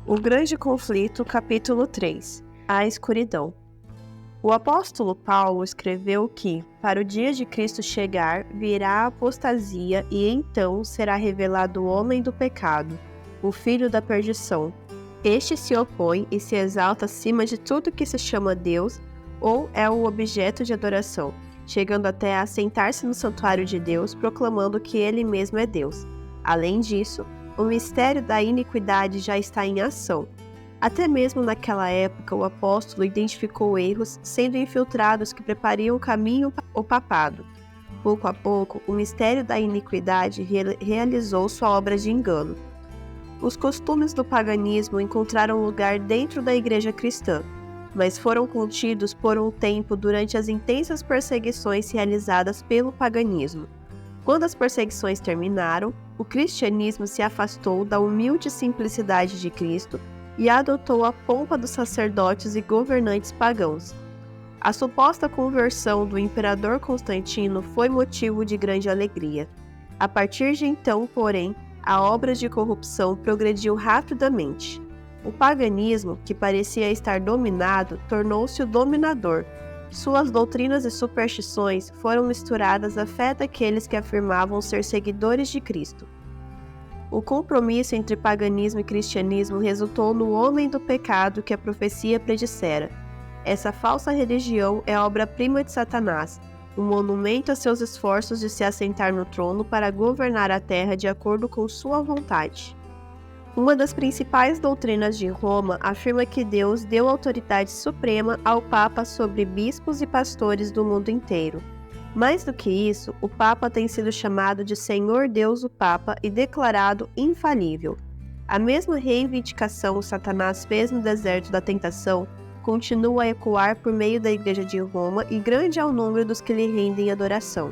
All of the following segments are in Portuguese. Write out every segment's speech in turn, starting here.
O grande conflito, capítulo 3. A escuridão. O apóstolo Paulo escreveu que, para o dia de Cristo chegar, virá a apostasia e então será revelado o homem do pecado, o filho da perdição. Este se opõe e se exalta acima de tudo que se chama Deus ou é o objeto de adoração, chegando até a assentar-se no santuário de Deus, proclamando que ele mesmo é Deus. Além disso, o mistério da iniquidade já está em ação. Até mesmo naquela época, o apóstolo identificou erros sendo infiltrados que prepariam o caminho ao papado. Pouco a pouco, o mistério da iniquidade realizou sua obra de engano. Os costumes do paganismo encontraram lugar dentro da igreja cristã, mas foram contidos por um tempo durante as intensas perseguições realizadas pelo paganismo. Quando as perseguições terminaram, o cristianismo se afastou da humilde simplicidade de Cristo e adotou a pompa dos sacerdotes e governantes pagãos. A suposta conversão do imperador Constantino foi motivo de grande alegria. A partir de então, porém, a obra de corrupção progrediu rapidamente. O paganismo, que parecia estar dominado, tornou-se o dominador. Suas doutrinas e superstições foram misturadas à fé daqueles que afirmavam ser seguidores de Cristo. O compromisso entre paganismo e cristianismo resultou no homem do pecado que a profecia predissera. Essa falsa religião é a obra-prima de Satanás, um monumento a seus esforços de se assentar no trono para governar a terra de acordo com sua vontade. Uma das principais doutrinas de Roma afirma que Deus deu autoridade suprema ao Papa sobre bispos e pastores do mundo inteiro. Mais do que isso, o Papa tem sido chamado de Senhor Deus o Papa e declarado infalível. A mesma reivindicação Satanás fez no deserto da tentação continua a ecoar por meio da Igreja de Roma e grande é o número dos que lhe rendem adoração.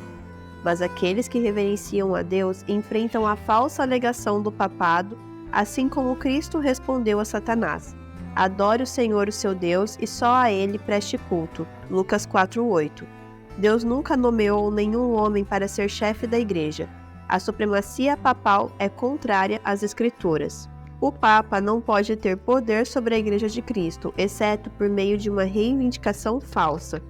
Mas aqueles que reverenciam a Deus enfrentam a falsa alegação do papado, assim como Cristo respondeu a Satanás: adore o Senhor o seu Deus e só a ele preste culto. Lucas 4:8. Deus nunca nomeou nenhum homem para ser chefe da igreja. A supremacia papal é contrária às Escrituras. O Papa não pode ter poder sobre a Igreja de Cristo, exceto por meio de uma reivindicação falsa.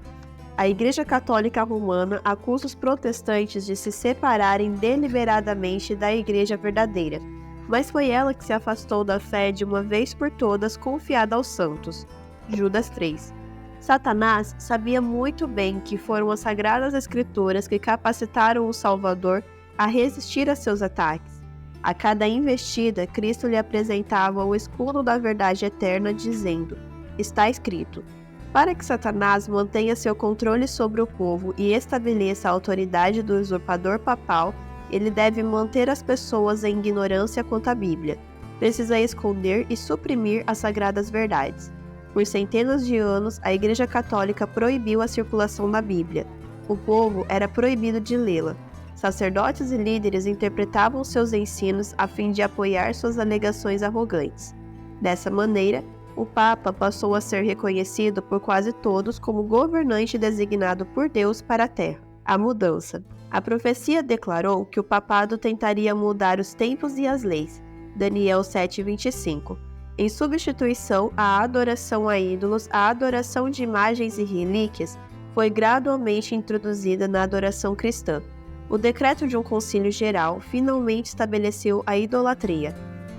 A Igreja Católica Romana acusa os protestantes de se separarem deliberadamente da Igreja verdadeira, mas foi ela que se afastou da fé de uma vez por todas, confiada aos santos. Judas 3. Satanás sabia muito bem que foram as Sagradas Escrituras que capacitaram o Salvador a resistir a seus ataques. A cada investida, Cristo lhe apresentava o escudo da verdade eterna, dizendo: está escrito. Para que Satanás mantenha seu controle sobre o povo e estabeleça a autoridade do usurpador papal, ele deve manter as pessoas em ignorância quanto à Bíblia. Precisa esconder e suprimir as sagradas verdades. Por centenas de anos, a Igreja Católica proibiu a circulação da Bíblia. O povo era proibido de lê-la. Sacerdotes e líderes interpretavam seus ensinos a fim de apoiar suas alegações arrogantes. Dessa maneira, o Papa passou a ser reconhecido por quase todos como governante designado por Deus para a Terra. A mudança. A profecia declarou que o papado tentaria mudar os tempos e as leis. Daniel 7:25. Em substituição à adoração a ídolos, a adoração de imagens e relíquias foi gradualmente introduzida na adoração cristã. O decreto de um concílio geral finalmente estabeleceu a idolatria.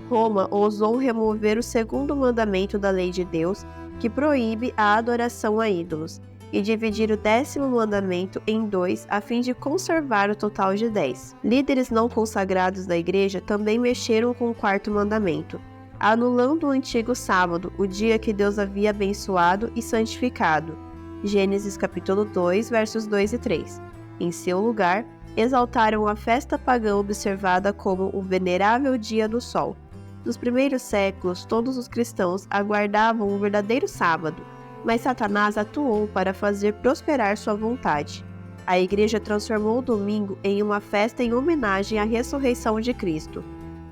Roma ousou remover o segundo mandamento da lei de Deus, que proíbe a adoração a ídolos, e dividir o 10º mandamento em 2 a fim de conservar o total de 10. Líderes não consagrados da igreja também mexeram com o 4º mandamento, anulando o antigo sábado, o dia que Deus havia abençoado e santificado. Gênesis capítulo 2, versos 2 e 3. Em seu lugar, exaltaram a festa pagã observada como o venerável dia do sol. Nos primeiros séculos, todos os cristãos aguardavam o verdadeiro sábado, mas Satanás atuou para fazer prosperar sua vontade. A igreja transformou o domingo em uma festa em homenagem à ressurreição de Cristo.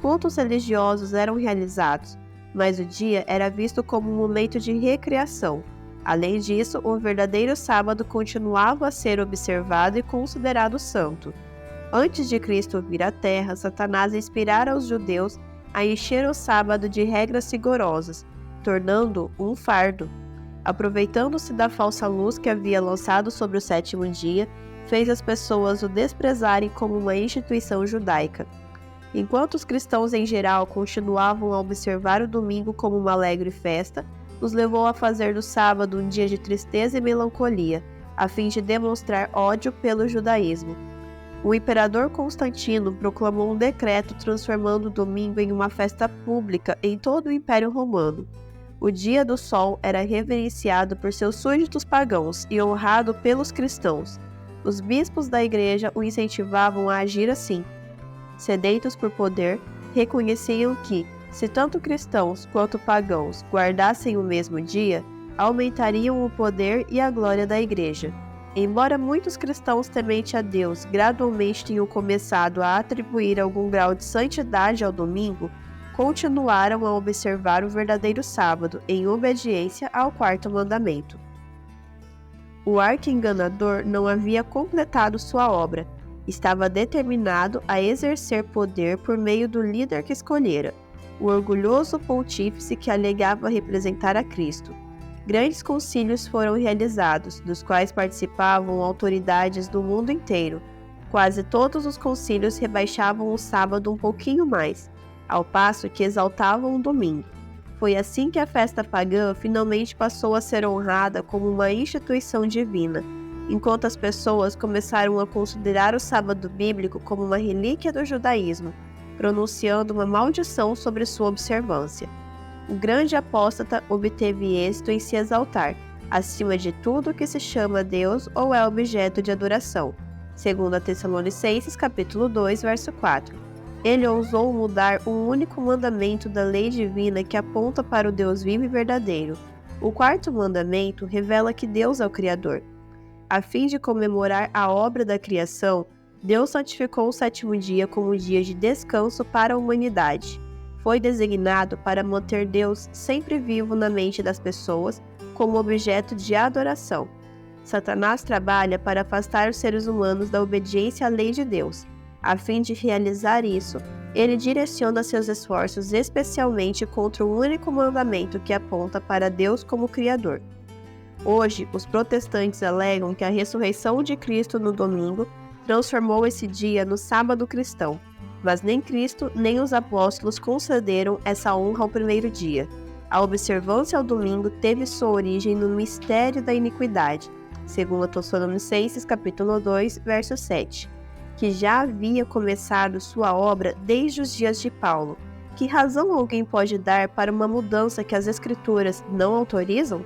Cultos religiosos eram realizados, mas o dia era visto como um momento de recreação. Além disso, o verdadeiro sábado continuava a ser observado e considerado santo. Antes de Cristo vir à Terra, Satanás inspirara os judeus a encher o sábado de regras rigorosas, tornando-o um fardo. Aproveitando-se da falsa luz que havia lançado sobre o sétimo dia, fez as pessoas o desprezarem como uma instituição judaica. Enquanto os cristãos em geral continuavam a observar o domingo como uma alegre festa, os levou a fazer do sábado um dia de tristeza e melancolia, a fim de demonstrar ódio pelo judaísmo. O imperador Constantino proclamou um decreto transformando o domingo em uma festa pública em todo o Império Romano. O dia do sol era reverenciado por seus súditos pagãos e honrado pelos cristãos. Os bispos da igreja o incentivavam a agir assim. Sedentos por poder, reconheciam que, se tanto cristãos quanto pagãos guardassem o mesmo dia, aumentariam o poder e a glória da igreja. Embora muitos cristãos tementes a Deus gradualmente tenham começado a atribuir algum grau de santidade ao domingo, continuaram a observar o verdadeiro sábado em obediência ao quarto mandamento. O arqui-enganador não havia completado sua obra. Estava determinado a exercer poder por meio do líder que escolhera, o orgulhoso pontífice que alegava representar a Cristo. Grandes concílios foram realizados, dos quais participavam autoridades do mundo inteiro. Quase todos os concílios rebaixavam o sábado um pouquinho mais, ao passo que exaltavam o domingo. Foi assim que a festa pagã finalmente passou a ser honrada como uma instituição divina, enquanto as pessoas começaram a considerar o sábado bíblico como uma relíquia do judaísmo, pronunciando uma maldição sobre sua observância. O grande apóstata obteve êxito em se exaltar, acima de tudo que se chama Deus ou é objeto de adoração. 2 Tessalonicenses capítulo 2, verso 4. Ele ousou mudar um único mandamento da lei divina que aponta para o Deus vivo e verdadeiro. O quarto mandamento revela que Deus é o Criador. A fim de comemorar a obra da criação, Deus santificou o sétimo dia como dia de descanso para a humanidade. Foi designado para manter Deus sempre vivo na mente das pessoas como objeto de adoração. Satanás trabalha para afastar os seres humanos da obediência à lei de Deus. A fim de realizar isso, ele direciona seus esforços especialmente contra o único mandamento que aponta para Deus como Criador. Hoje, os protestantes alegam que a ressurreição de Cristo no domingo transformou esse dia no sábado cristão, mas nem Cristo nem os apóstolos concederam essa honra ao primeiro dia. A observância ao domingo teve sua origem no mistério da iniquidade, segundo Tessalonicenses capítulo 2, verso 7, que já havia começado sua obra desde os dias de Paulo. Que razão alguém pode dar para uma mudança que as Escrituras não autorizam?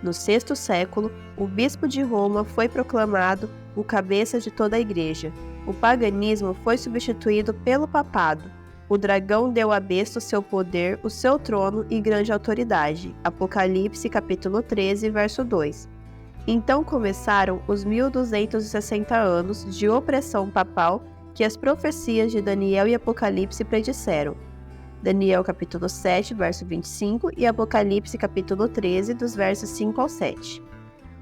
No sexto século, o bispo de Roma foi proclamado o cabeça de toda a igreja. O paganismo foi substituído pelo papado. O dragão deu à besta o seu poder, o seu trono e grande autoridade. Apocalipse capítulo 13, verso 2. Então começaram os 1260 anos de opressão papal que as profecias de Daniel e Apocalipse predisseram. Daniel capítulo 7, verso 25 e Apocalipse capítulo 13, dos versos 5 ao 7.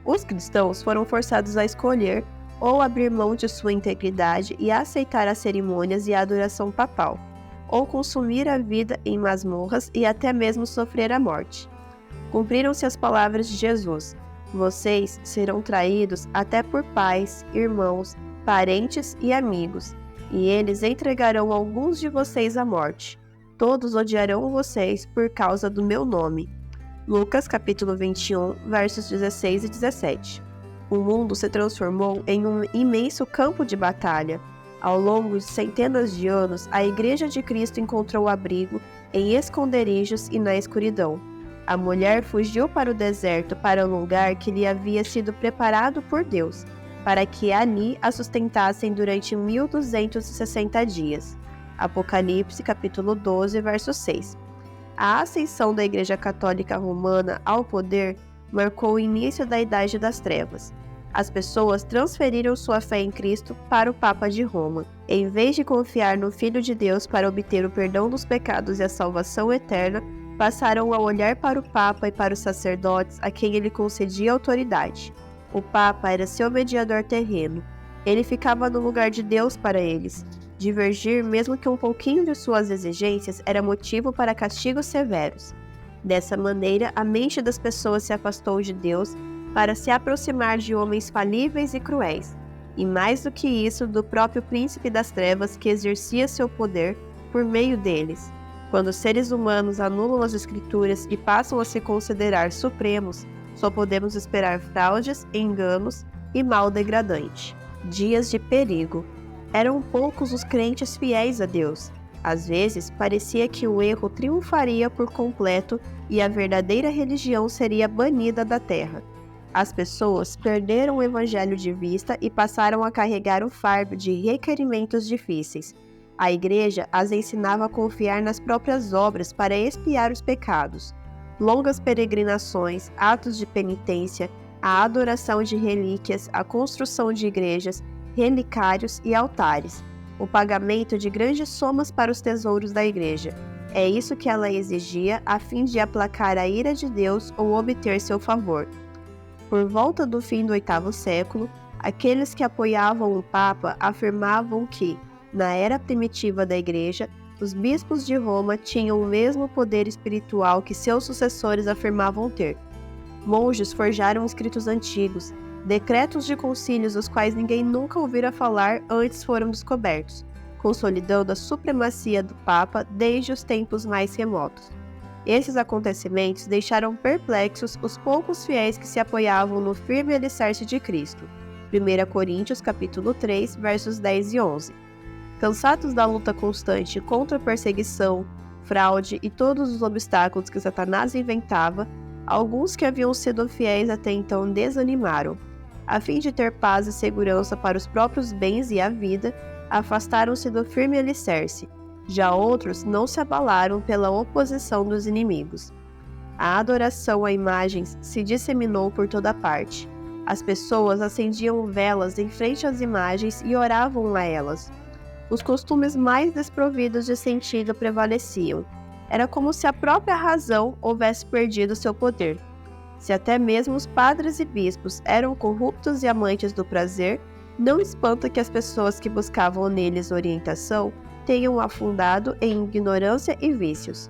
Os cristãos foram forçados a escolher ou abrir mão de sua integridade e aceitar as cerimônias e a adoração papal, ou consumir a vida em masmorras e até mesmo sofrer a morte. Cumpriram-se as palavras de Jesus: vocês serão traídos até por pais, irmãos, parentes e amigos, e eles entregarão alguns de vocês à morte. Todos odiarão vocês por causa do meu nome. Lucas capítulo 21, versos 16 e 17. O mundo se transformou em um imenso campo de batalha. Ao longo de centenas de anos, a Igreja de Cristo encontrou abrigo em esconderijos e na escuridão. A mulher fugiu para o deserto, para um lugar que lhe havia sido preparado por Deus, para que ali a sustentassem durante 1260 dias. Apocalipse capítulo 12, verso 6. A ascensão da Igreja Católica Romana ao poder marcou o início da Idade das Trevas. As pessoas transferiram sua fé em Cristo para o Papa de Roma. Em vez de confiar no Filho de Deus para obter o perdão dos pecados e a salvação eterna, passaram a olhar para o Papa e para os sacerdotes a quem ele concedia autoridade. O Papa era seu mediador terreno. Ele ficava no lugar de Deus para eles. Divergir, mesmo que um pouquinho de suas exigências, era motivo para castigos severos. Dessa maneira, a mente das pessoas se afastou de Deus para se aproximar de homens falíveis e cruéis, e mais do que isso, do próprio príncipe das trevas que exercia seu poder por meio deles. Quando os seres humanos anulam as escrituras e passam a se considerar supremos, só podemos esperar fraudes, enganos e mal degradante. Dias de perigo. Eram poucos os crentes fiéis a Deus. Às vezes, parecia que o erro triunfaria por completo e a verdadeira religião seria banida da terra. As pessoas perderam o evangelho de vista e passaram a carregar o fardo de requerimentos difíceis. A igreja as ensinava a confiar nas próprias obras para expiar os pecados. Longas peregrinações, atos de penitência, a adoração de relíquias, a construção de igrejas, relicários e altares, o pagamento de grandes somas para os tesouros da igreja. É isso que ela exigia a fim de aplacar a ira de Deus ou obter seu favor. Por volta do fim do 8º século, aqueles que apoiavam o Papa afirmavam que, na era primitiva da igreja, os bispos de Roma tinham o mesmo poder espiritual que seus sucessores afirmavam ter. Monges forjaram escritos antigos, decretos de concílios dos quais ninguém nunca ouvira falar antes foram descobertos, consolidando a supremacia do Papa desde os tempos mais remotos. Esses acontecimentos deixaram perplexos os poucos fiéis que se apoiavam no firme alicerce de Cristo. 1 Coríntios capítulo 3, versos 10 e 11. Cansados da luta constante contra a perseguição, fraude e todos os obstáculos que Satanás inventava, alguns que haviam sido fiéis até então desanimaram. A fim de ter paz e segurança para os próprios bens e a vida, afastaram-se do firme alicerce. Já outros não se abalaram pela oposição dos inimigos. A adoração a imagens se disseminou por toda parte. As pessoas acendiam velas em frente às imagens e oravam a elas. Os costumes mais desprovidos de sentido prevaleciam. Era como se a própria razão houvesse perdido seu poder. Se até mesmo os padres e bispos eram corruptos e amantes do prazer, não espanta que as pessoas que buscavam neles orientação tenham afundado em ignorância e vícios.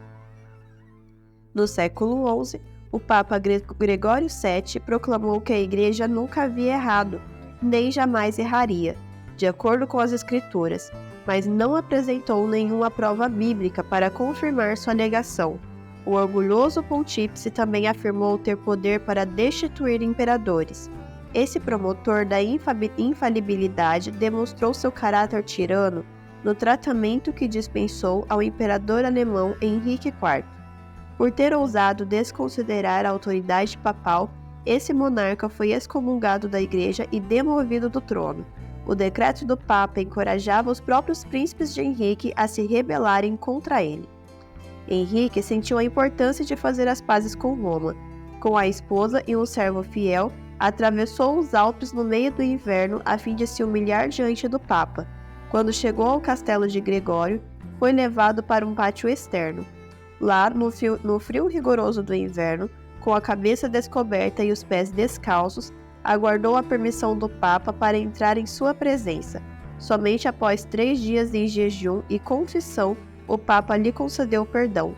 No século XI, o Papa Gregório VII proclamou que a Igreja nunca havia errado, nem jamais erraria, de acordo com as Escrituras, mas não apresentou nenhuma prova bíblica para confirmar sua alegação. O orgulhoso pontífice também afirmou ter poder para destituir imperadores. Esse promotor da infalibilidade demonstrou seu caráter tirano no tratamento que dispensou ao imperador alemão Henrique IV. Por ter ousado desconsiderar a autoridade papal, esse monarca foi excomungado da igreja e demovido do trono. O decreto do Papa encorajava os próprios príncipes de Henrique a se rebelarem contra ele. Henrique sentiu a importância de fazer as pazes com Roma. Com a esposa e um servo fiel, atravessou os Alpes no meio do inverno a fim de se humilhar diante do Papa. Quando chegou ao castelo de Gregório, foi levado para um pátio externo. Lá, no frio rigoroso do inverno, com a cabeça descoberta e os pés descalços, aguardou a permissão do Papa para entrar em sua presença. Somente após 3 dias em jejum e confissão, o Papa lhe concedeu perdão.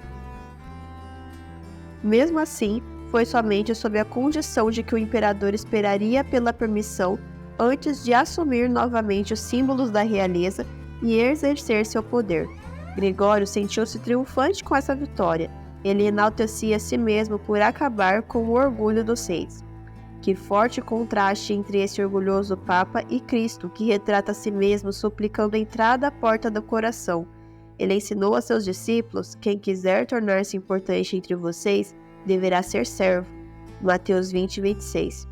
Mesmo assim, foi somente sob a condição de que o imperador esperaria pela permissão antes de assumir novamente os símbolos da realeza e exercer seu poder. Gregório sentiu-se triunfante com essa vitória. Ele enaltecia a si mesmo por acabar com o orgulho dos reis. Que forte contraste entre esse orgulhoso Papa e Cristo, que retrata a si mesmo suplicando entrada à porta do coração. Ele ensinou a seus discípulos: quem quiser tornar-se importante entre vocês, deverá ser servo. Mateus 20, 26.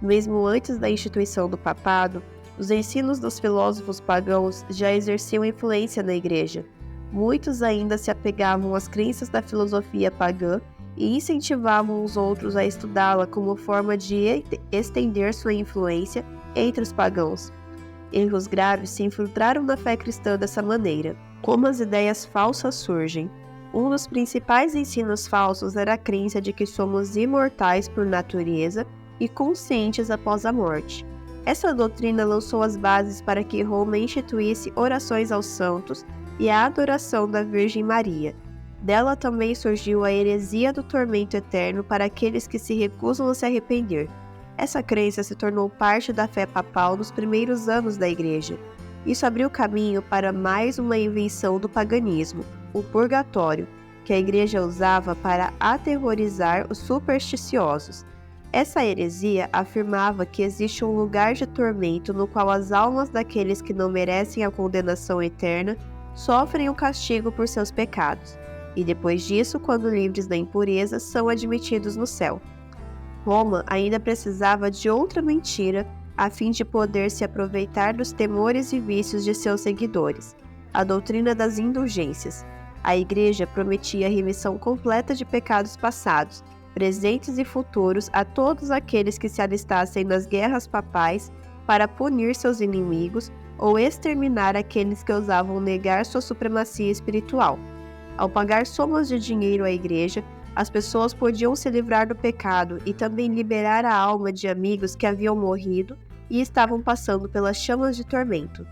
Mesmo antes da instituição do papado, os ensinos dos filósofos pagãos já exerciam influência na igreja. Muitos ainda se apegavam às crenças da filosofia pagã e incentivavam os outros a estudá-la como forma de estender sua influência entre os pagãos. Erros graves se infiltraram na fé cristã dessa maneira. Como as ideias falsas surgem? Um dos principais ensinos falsos era a crença de que somos imortais por natureza e conscientes após a morte. Essa doutrina lançou as bases para que Roma instituísse orações aos santos e a adoração da Virgem Maria. Dela também surgiu a heresia do tormento eterno para aqueles que se recusam a se arrepender. Essa crença se tornou parte da fé papal nos primeiros anos da Igreja. Isso abriu caminho para mais uma invenção do paganismo, o purgatório, que a Igreja usava para aterrorizar os supersticiosos. Essa heresia afirmava que existe um lugar de tormento no qual as almas daqueles que não merecem a condenação eterna sofrem o castigo por seus pecados, e depois disso, quando livres da impureza, são admitidos no céu. Roma ainda precisava de outra mentira a fim de poder se aproveitar dos temores e vícios de seus seguidores, a doutrina das indulgências. A Igreja prometia a remissão completa de pecados passados, presentes e futuros a todos aqueles que se alistassem nas guerras papais para punir seus inimigos ou exterminar aqueles que ousavam negar sua supremacia espiritual. Ao pagar somas de dinheiro à Igreja, as pessoas podiam se livrar do pecado e também liberar a alma de amigos que haviam morrido e estavam passando pelas chamas de tormento.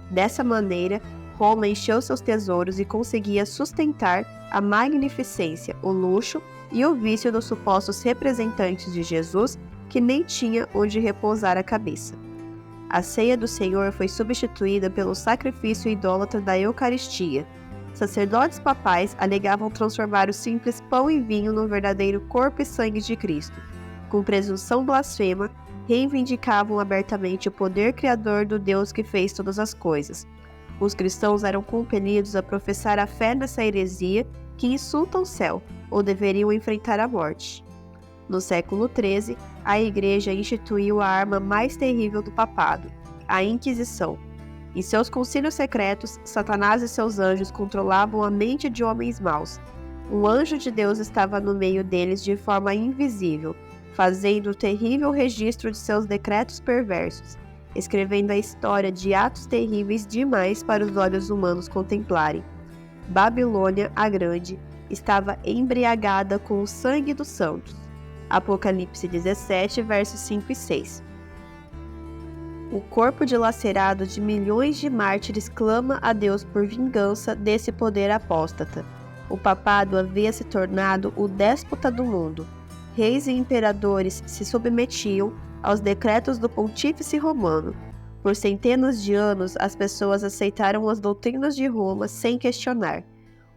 Dessa maneira, Roma encheu seus tesouros e conseguia sustentar a magnificência, o luxo e o vício dos supostos representantes de Jesus, que nem tinha onde repousar a cabeça. A ceia do Senhor foi substituída pelo sacrifício idólatra da Eucaristia. Sacerdotes papais alegavam transformar o simples pão e vinho no verdadeiro corpo e sangue de Cristo. Com presunção blasfema, reivindicavam abertamente o poder criador do Deus que fez todas as coisas. Os cristãos eram compelidos a professar a fé nessa heresia que insulta o céu, ou deveriam enfrentar a morte. No século XIII, a Igreja instituiu a arma mais terrível do papado, a Inquisição. Em seus concílios secretos, Satanás e seus anjos controlavam a mente de homens maus. Um anjo de Deus estava no meio deles de forma invisível, fazendo o terrível registro de seus decretos perversos, escrevendo a história de atos terríveis demais para os olhos humanos contemplarem. Babilônia, a Grande, estava embriagada com o sangue dos santos. Apocalipse 17, versos 5 e 6. O corpo dilacerado de milhões de mártires clama a Deus por vingança desse poder apóstata. O papado havia se tornado o déspota do mundo. Reis e imperadores se submetiam aos decretos do pontífice romano. Por centenas de anos, as pessoas aceitaram as doutrinas de Roma sem questionar,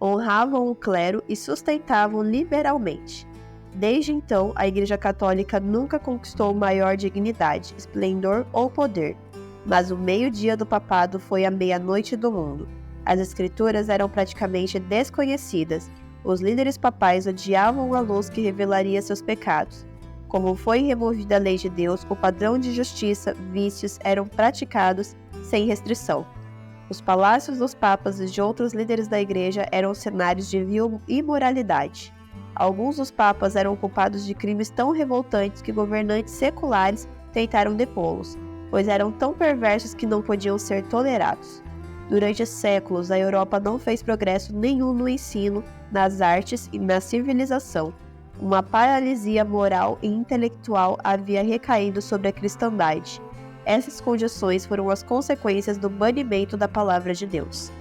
honravam o clero e sustentavam liberalmente. Desde então, a Igreja Católica nunca conquistou maior dignidade, esplendor ou poder, mas o meio-dia do papado foi a meia-noite do mundo. As escrituras eram praticamente desconhecidas. Os líderes papais odiavam a luz que revelaria seus pecados. Como foi removida a lei de Deus, o padrão de justiça, vícios eram praticados sem restrição. Os palácios dos papas e de outros líderes da Igreja eram cenários de vil imoralidade. Alguns dos papas eram culpados de crimes tão revoltantes que governantes seculares tentaram depô-los, pois eram tão perversos que não podiam ser tolerados. Durante séculos, a Europa não fez progresso nenhum no ensino, nas artes e na civilização. Uma paralisia moral e intelectual havia recaído sobre a cristandade. Essas condições foram as consequências do banimento da palavra de Deus.